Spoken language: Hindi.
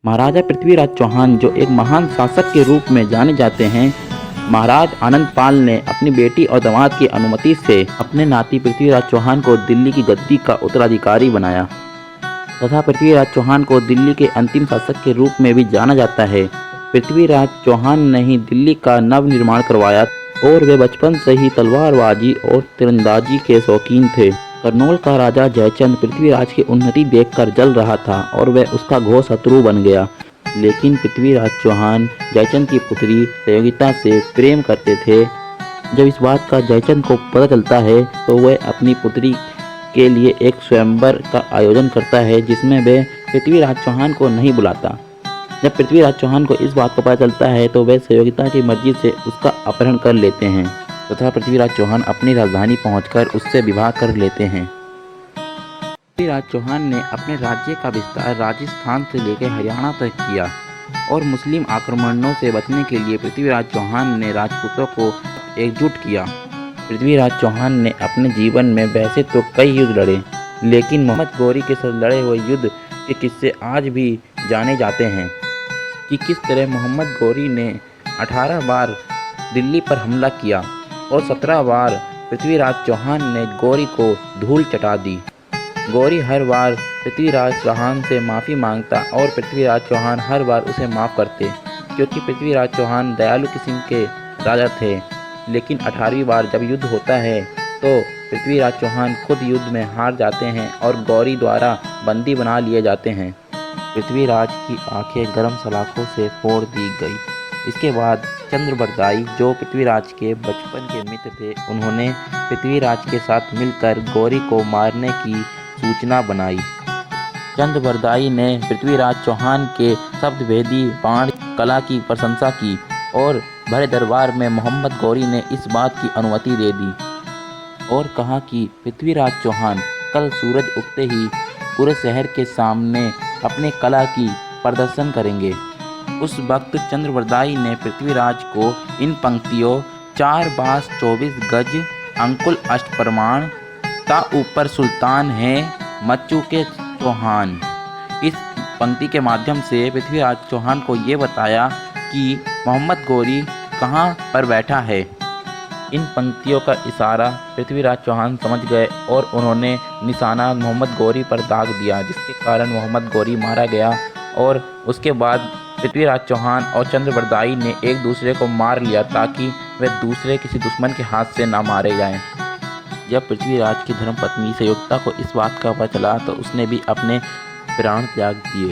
महाराजा पृथ्वीराज चौहान जो एक महान शासक के रूप में जाने जाते हैं, महाराज आनंदपाल ने अपनी बेटी और दामाद की अनुमति से अपने नाती पृथ्वीराज चौहान को दिल्ली की गद्दी का उत्तराधिकारी बनाया तथा पृथ्वीराज चौहान को दिल्ली के अंतिम शासक के रूप में भी जाना जाता है। पृथ्वीराज चौहान ने ही दिल्ली का नव निर्माण करवाया और वे बचपन से ही तलवारबाजी और तीरंदाजी के शौकीन थे। करनौल का राजा जयचंद पृथ्वीराज की उन्नति देखकर जल रहा था और वह उसका घोर शत्रु बन गया। लेकिन पृथ्वीराज चौहान जयचंद की पुत्री संयोगिता से प्रेम करते थे। जब इस बात का जयचंद को पता चलता है तो वह अपनी पुत्री के लिए एक स्वयंवर का आयोजन करता है, जिसमें वह पृथ्वीराज चौहान को नहीं बुलाता। जब पृथ्वीराज चौहान को इस बात का पता चलता है तो वह संयोगिता की मर्जी से उसका अपहरण कर लेते हैं तथा पृथ्वीराज चौहान अपनी राजधानी पहुंचकर उससे विवाह कर लेते हैं। पृथ्वीराज चौहान ने अपने राज्य का विस्तार राजस्थान से लेकर हरियाणा तक किया और मुस्लिम आक्रमणों से बचने के लिए पृथ्वीराज चौहान ने राजपूतों को एकजुट किया। पृथ्वीराज चौहान ने अपने जीवन में वैसे तो कई युद्ध लड़े, लेकिन मोहम्मद गौरी के साथ लड़े हुए युद्ध के किस्से आज भी जाने जाते हैं कि किस तरह मोहम्मद गौरी ने 18 बार दिल्ली पर हमला किया और 17 बार पृथ्वीराज चौहान ने गौरी को धूल चटा दी। गौरी हर बार पृथ्वीराज चौहान से माफ़ी मांगता और पृथ्वीराज चौहान हर बार उसे माफ़ करते, क्योंकि पृथ्वीराज चौहान दयालु किस्म के राजा थे। लेकिन 18वीं बार जब युद्ध होता है तो पृथ्वीराज चौहान खुद युद्ध में हार जाते हैं और गौरी द्वारा बंदी बना लिए जाते हैं। पृथ्वीराज की आंखें गर्म सलाखों से फोड़ दी गई। इसके बाद चंद्रबरदाई, जो पृथ्वीराज के बचपन के मित्र थे, उन्होंने पृथ्वीराज के साथ मिलकर गौरी को मारने की सूचना बनाई। चंद्रबरदाई ने पृथ्वीराज चौहान के शब्दभेदी बाण कला की प्रशंसा की और भरे दरबार में मोहम्मद गौरी ने इस बात की अनुमति दे दी और कहा कि पृथ्वीराज चौहान कल सूरज उगते ही पूरे शहर के सामने अपने कला की प्रदर्शन करेंगे। उस वक्त चंद्रबरदाई ने पृथ्वीराज को इन पंक्तियों 4 बास 24 गज अंकुल अष्टप्रमाण ता ऊपर सुल्तान है मच्चू के चौहान, इस पंक्ति के माध्यम से पृथ्वीराज चौहान को ये बताया कि मोहम्मद गौरी कहाँ पर बैठा है। इन पंक्तियों का इशारा पृथ्वीराज चौहान समझ गए और उन्होंने निशाना मोहम्मद गौरी पर दाग दिया, जिसके कारण मोहम्मद गौरी मारा गया। और उसके बाद पृथ्वीराज चौहान और चंद्रबरदाई ने एक दूसरे को मार लिया ताकि वे दूसरे किसी दुश्मन के हाथ से ना मारे जाएं। जब पृथ्वीराज की धर्मपत्नी संयोगिता को इस बात का पता चला तो उसने भी अपने प्राण त्याग दिए।